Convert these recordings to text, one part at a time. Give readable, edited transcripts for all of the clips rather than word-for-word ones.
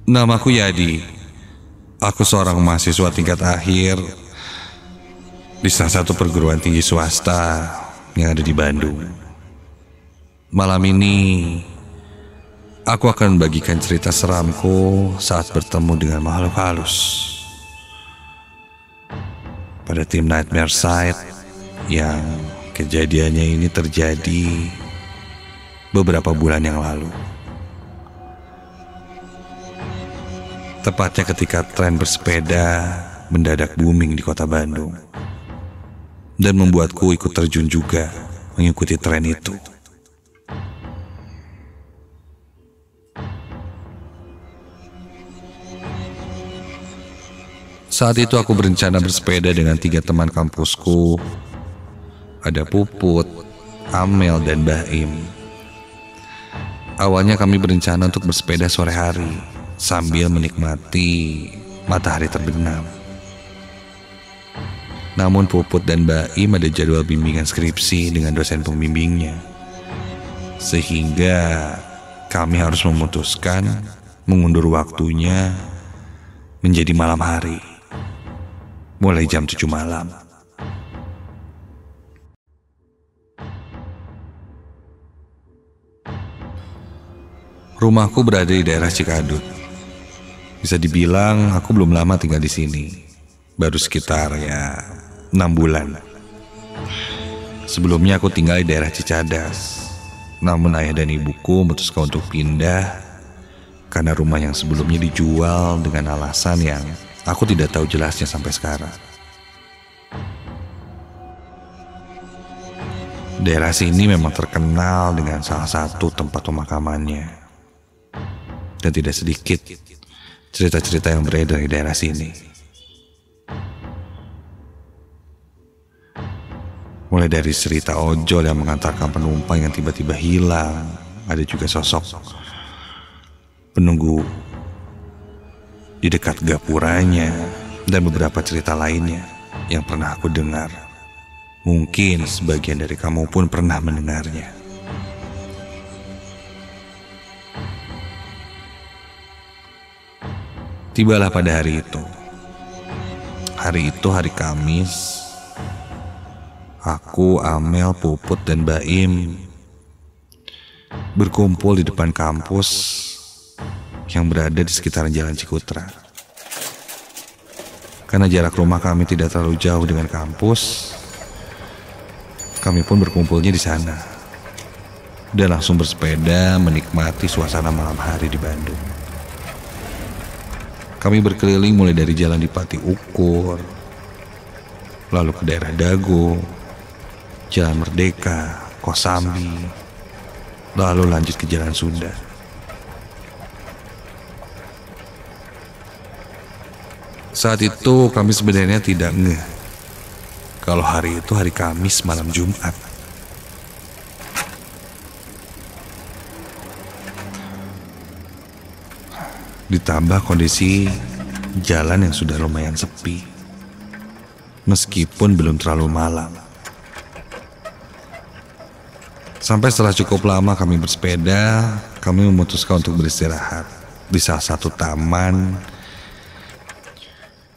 Namaku Yadi. Aku seorang mahasiswa tingkat akhir di salah satu perguruan tinggi swasta yang ada di Bandung. Malam ini aku akan membagikan cerita seramku saat bertemu dengan makhluk halus. Pada tim Nightmare Site yang kejadiannya ini terjadi beberapa bulan yang lalu. Tepatnya ketika tren bersepeda mendadak booming di kota Bandung dan membuatku ikut terjun juga mengikuti tren itu. Saat itu aku berencana bersepeda dengan 3 teman kampusku. Ada Puput, Amel, dan Baim. Awalnya kami berencana untuk bersepeda sore hari sambil menikmati matahari terbenam. Namun Puput dan Baim ada jadwal bimbingan skripsi dengan dosen pembimbingnya, sehingga kami harus memutuskan mengundur waktunya menjadi malam hari, mulai jam 7 malam. Rumahku berada di daerah Cikadut. Bisa dibilang aku belum lama tinggal di sini, baru sekitar 6 bulan. Sebelumnya aku tinggal di daerah Cicadas, namun ayah dan ibuku memutuskan untuk pindah karena rumah yang sebelumnya dijual dengan alasan yang aku tidak tahu jelasnya sampai sekarang. Daerah sini memang terkenal dengan salah satu tempat pemakamannya, dan tidak sedikit cerita-cerita yang beredar di daerah sini. Mulai dari cerita ojol yang mengantarkan penumpang yang tiba-tiba hilang, ada juga sosok penunggu di dekat gapuranya, dan beberapa cerita lainnya yang pernah aku dengar. Mungkin sebagian dari kamu pun pernah mendengarnya. Tibalah pada hari itu. Hari itu hari Kamis. Aku, Amel, Puput, dan Baim berkumpul di depan kampus yang berada di sekitaran Jalan Cikutra. Karena jarak rumah kami tidak terlalu jauh dengan kampus, kami pun berkumpulnya di sana dan langsung bersepeda menikmati suasana malam hari di Bandung. Kami berkeliling mulai dari jalan di Pati Ukur, lalu ke daerah Dago, Jalan Merdeka, Kosambi, lalu lanjut ke Jalan Sunda. Saat itu kami sebenarnya tidak ngeh kalau hari itu hari Kamis malam Jumat. Ditambah kondisi jalan yang sudah lumayan sepi, meskipun belum terlalu malam. Sampai setelah cukup lama kami bersepeda, kami memutuskan untuk beristirahat di salah satu taman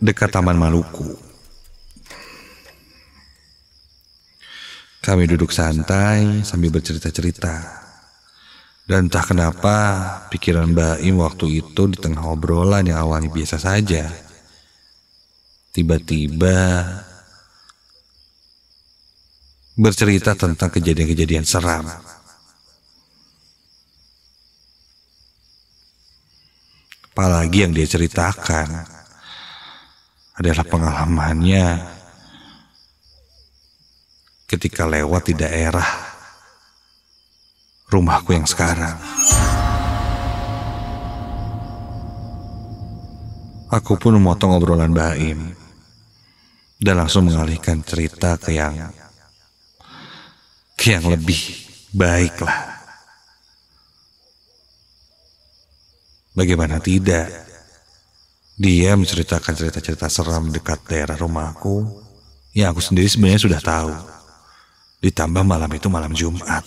dekat Taman Maluku. Kami duduk santai sambil bercerita-cerita. Dan entah kenapa pikiran Baim waktu itu di tengah obrolan yang awalnya biasa saja, tiba-tiba bercerita tentang kejadian-kejadian seram. Apalagi yang dia ceritakan adalah pengalamannya ketika lewat di daerah rumahku yang sekarang. Aku pun memotong obrolan Baim dan langsung mengalihkan cerita ke yang lebih baik lah. Bagaimana tidak, dia menceritakan cerita-cerita seram dekat daerah rumahku yang aku sendiri sebenarnya sudah tahu. Ditambah malam itu malam Jumat.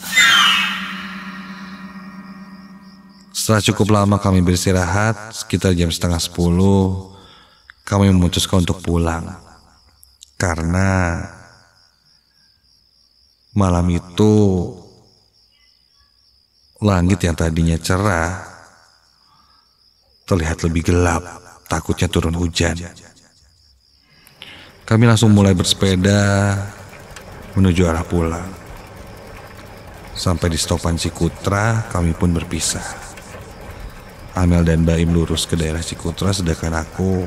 Setelah cukup lama kami beristirahat, sekitar jam 9:30, kami memutuskan untuk pulang. Karena malam itu langit yang tadinya cerah terlihat lebih gelap, takutnya turun hujan. Kami langsung mulai bersepeda menuju arah pulang. Sampai di stopan Cikutra, kami pun berpisah. Amel dan Baim lurus ke daerah Cikutra, sedangkan aku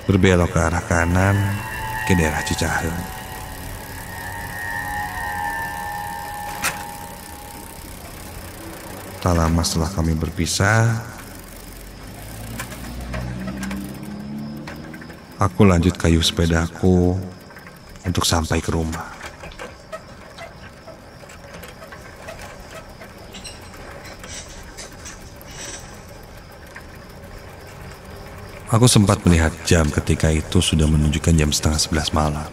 berbelok ke arah kanan ke daerah Cicahem. Tak lama setelah kami berpisah, aku lanjut kayuh sepedaku untuk sampai ke rumah. Aku sempat melihat jam ketika itu sudah menunjukkan jam 10:30 malam.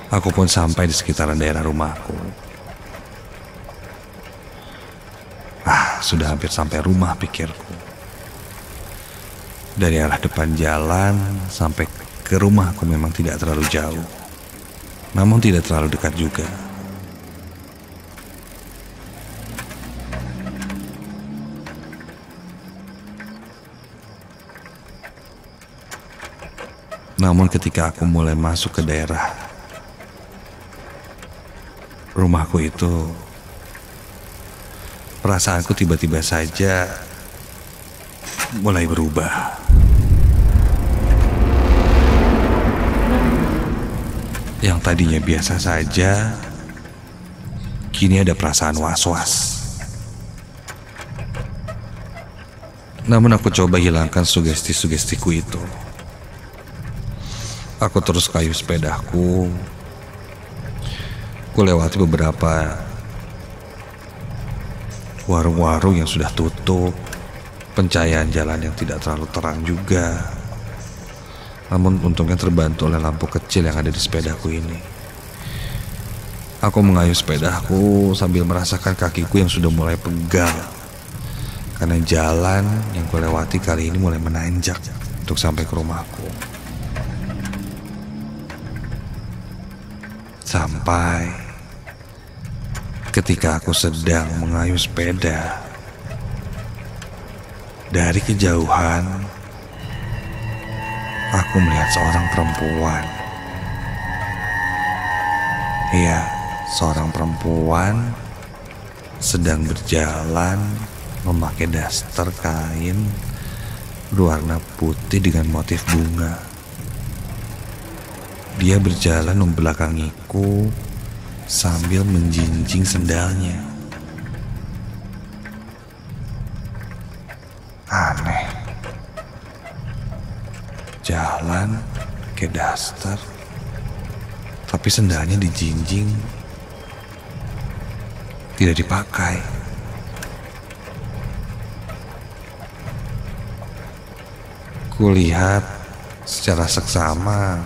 Aku pun sampai di sekitaran daerah rumahku. Sudah hampir sampai rumah, pikirku. Dari arah depan jalan sampai ke rumahku memang tidak terlalu jauh, namun tidak terlalu dekat juga. Namun ketika aku mulai masuk ke daerah rumahku itu, perasaanku tiba-tiba saja mulai berubah. Yang tadinya biasa saja, kini ada perasaan was-was. Namun aku coba hilangkan sugesti-sugestiku itu. Aku terus kayuh sepedaku. Ku lewati beberapa warung-warung yang sudah tutup, pencahayaan jalan yang tidak terlalu terang juga. Namun untungnya terbantu oleh lampu kecil yang ada di sepedaku ini. Aku mengayuh sepedaku sambil merasakan kakiku yang sudah mulai pegal, karena jalan yang ku lewati kali ini mulai menanjak untuk sampai ke rumahku. Sampai ketika aku sedang mengayuh sepeda, dari kejauhan aku melihat seorang perempuan. Iya, seorang perempuan sedang berjalan memakai daster kain berwarna putih dengan motif bunga. Dia berjalan membelakangiku sambil menjinjing sendalnya. Aneh. Jalan ke daster, tapi sendalnya dijinjing, tidak dipakai. Kulihat secara seksama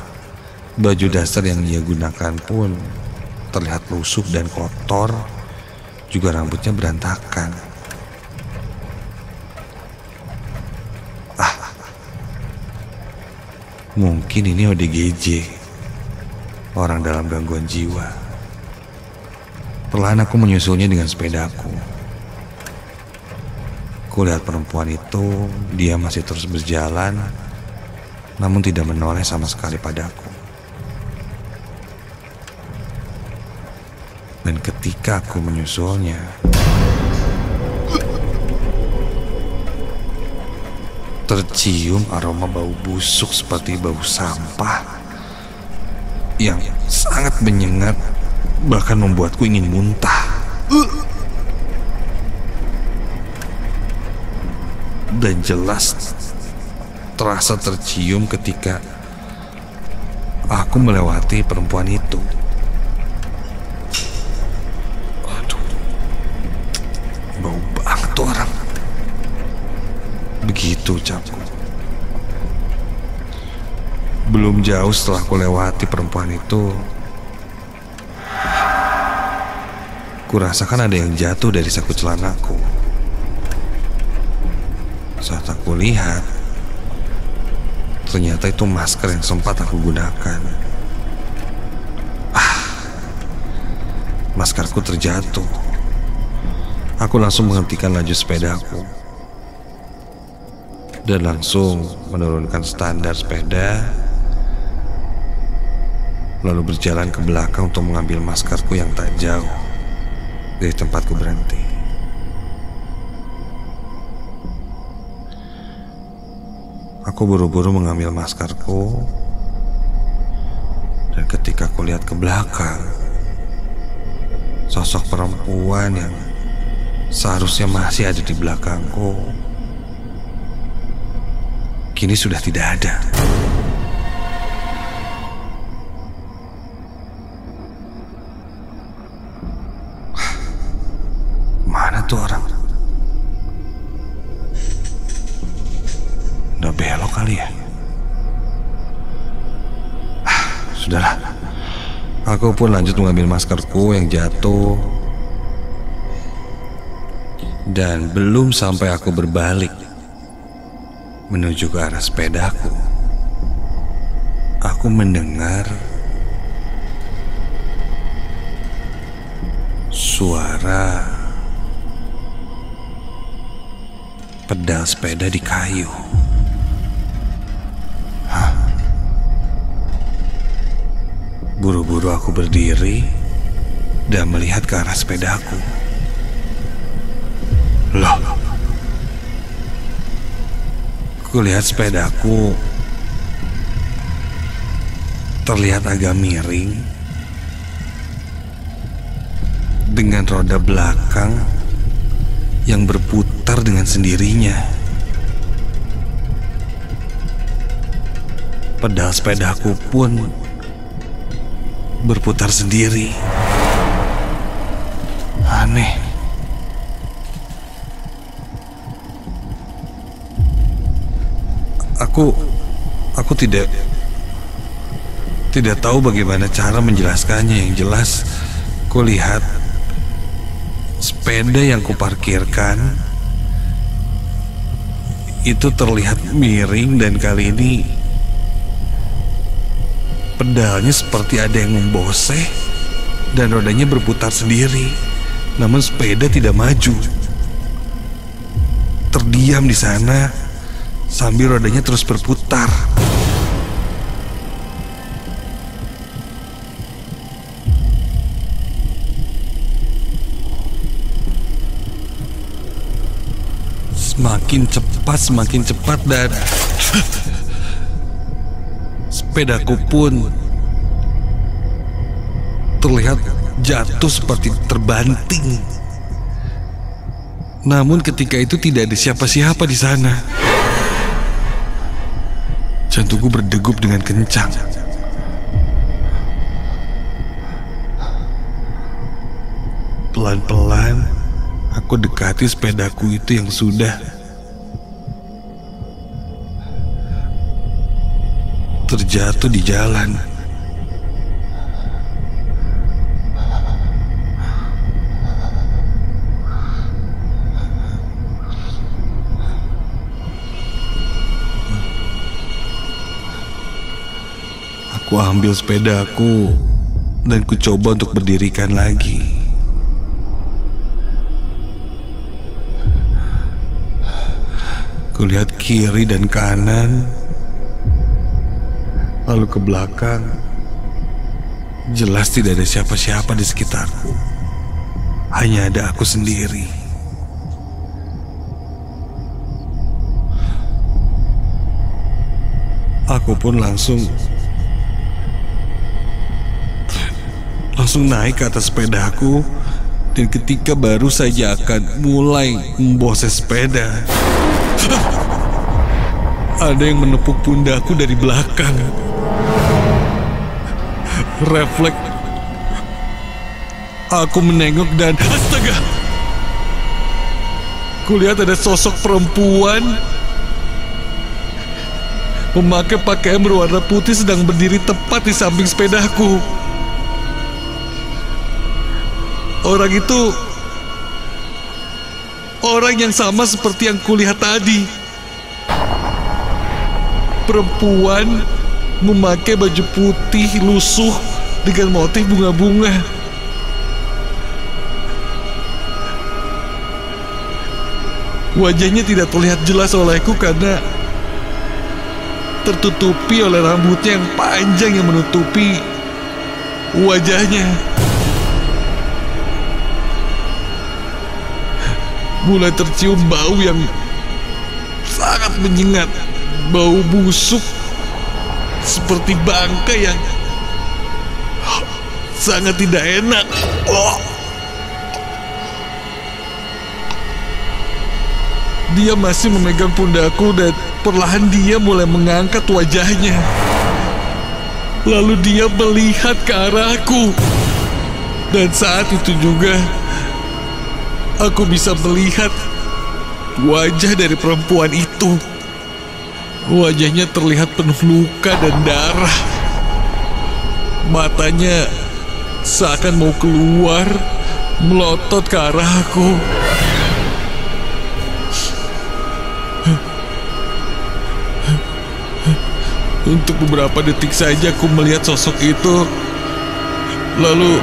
baju daster yang dia gunakan pun terlihat lusuh dan kotor, juga rambutnya berantakan. Mungkin ini ODGJ, orang dalam gangguan jiwa. Perlahan aku menyusulnya dengan sepedaku. Kulihat perempuan itu, dia masih terus berjalan, namun tidak menoleh sama sekali padaku. Dan ketika aku menyusulnya, tercium aroma bau busuk seperti bau sampah yang sangat menyengat, bahkan membuatku ingin muntah. Dan jelas terasa tercium ketika aku melewati perempuan itu. Aduh, bau banget tuh orang. Begitu ucapku. Belum jauh setelah aku lewati perempuan itu, Kurasakan ada yang jatuh dari saku celanaku. Saat aku lihat, ternyata itu masker yang sempat aku gunakan. Maskerku terjatuh. Aku langsung menghentikan laju sepedaku dan langsung menurunkan standar sepeda, lalu berjalan ke belakang untuk mengambil maskerku yang tak jauh dari tempatku berhenti. Aku buru-buru mengambil maskerku, dan ketika aku lihat ke belakang, sosok perempuan yang seharusnya masih ada di belakangku kini sudah tidak ada. Mana tuh orang? Udah belok kali ya? Sudahlah. Aku pun lanjut mengambil maskerku yang jatuh. Dan belum sampai aku berbalik menuju ke arah sepedaku, aku mendengar suara pedal sepeda di kayu. Buru-buru aku berdiri dan melihat ke arah sepedaku. Loh, kulihat sepedaku terlihat agak miring dengan roda belakang yang berputar dengan sendirinya. Pedal sepedaku pun berputar sendiri. Aneh. Aku tidak tahu bagaimana cara menjelaskannya. Yang jelas, kulihat sepeda yang kuparkirkan itu terlihat miring, dan kali ini pedalnya seperti ada yang memboseh dan rodanya berputar sendiri. Namun sepeda tidak maju, terdiam di sana sambil rodanya terus berputar. Semakin cepat dan sepedaku pun terlihat jatuh seperti terbanting. Namun ketika itu tidak ada siapa-siapa di sana. Jantungku berdegup dengan kencang. Pelan-pelan aku dekati sepedaku itu yang sudah terjatuh di jalan. Aku ambil sepedaku dan ku coba untuk berdirikan lagi. Kulihat kiri dan kanan, lalu ke belakang. Jelas tidak ada siapa-siapa di sekitarku. Hanya ada aku sendiri. Aku pun langsung naik ke atas sepedaku, dan ketika baru saja akan mulai memboses sepeda, ada yang menepuk pundakku dari belakang. Refleks aku menengok dan astaga, kulihat ada sosok perempuan memakai pakaian berwarna putih sedang berdiri tepat di samping sepedaku. Orang itu orang yang sama seperti yang kulihat tadi. Perempuan memakai baju putih lusuh dengan motif bunga-bunga. Wajahnya tidak terlihat jelas olehku karena tertutupi oleh rambutnya yang panjang yang menutupi wajahnya. Mulai tercium bau yang sangat menyengat, bau busuk seperti bangkai yang sangat tidak enak. Dia masih memegang pundakku dan perlahan dia mulai mengangkat wajahnya. Lalu dia melihat ke arahku. Dan saat itu juga aku bisa melihat wajah dari perempuan itu. Wajahnya terlihat penuh luka dan darah. Matanya seakan mau keluar, melotot ke arahku. Untuk beberapa detik saja aku melihat sosok itu. Lalu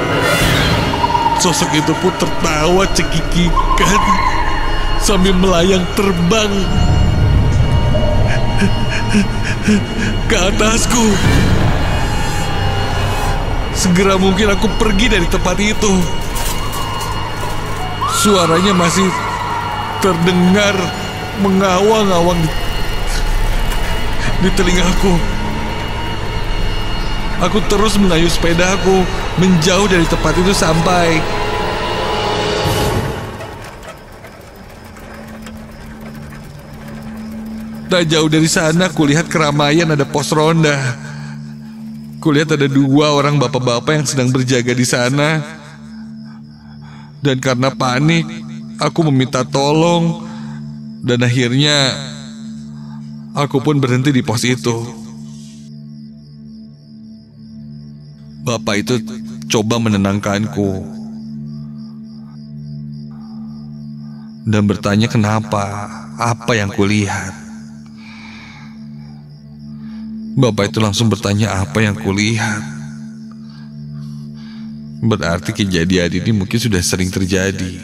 sosok itu pun tertawa cekikikan sambil melayang terbang ke atasku. Segera mungkin aku pergi dari tempat itu. Suaranya masih terdengar mengawang-awang di telingaku. Aku terus mengayuh sepedaku menjauh dari tempat itu sampai tak jauh dari sana. Kulihat keramaian ada pos ronda. Kulihat ada 2 orang bapak-bapak yang sedang berjaga di sana. Dan karena panik, aku meminta tolong. Dan akhirnya aku pun berhenti di pos itu. Bapak itu coba menenangkanku dan bertanya kenapa, apa yang kulihat. Bapak itu langsung bertanya apa yang kulihat. Berarti kejadian ini mungkin sudah sering terjadi.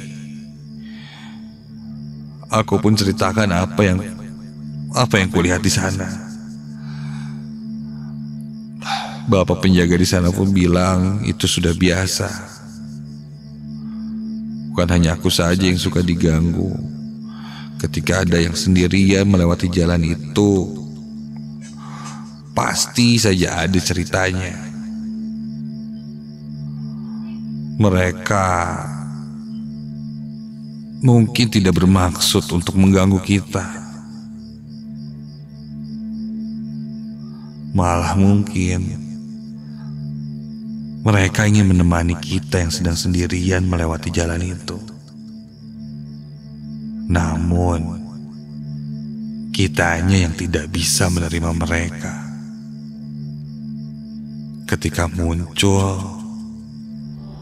Aku pun ceritakan apa yang kulihat di sana. Bapak penjaga di sana pun bilang itu sudah biasa. Bukan hanya aku saja yang suka diganggu. Ketika ada yang sendirian melewati jalan itu, pasti saja ada ceritanya. Mereka mungkin tidak bermaksud untuk mengganggu kita. Malah mungkin mereka ingin menemani kita yang sedang sendirian melewati jalan itu. Namun, kitanya yang tidak bisa menerima mereka. Ketika muncul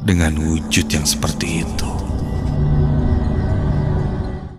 dengan wujud yang seperti itu.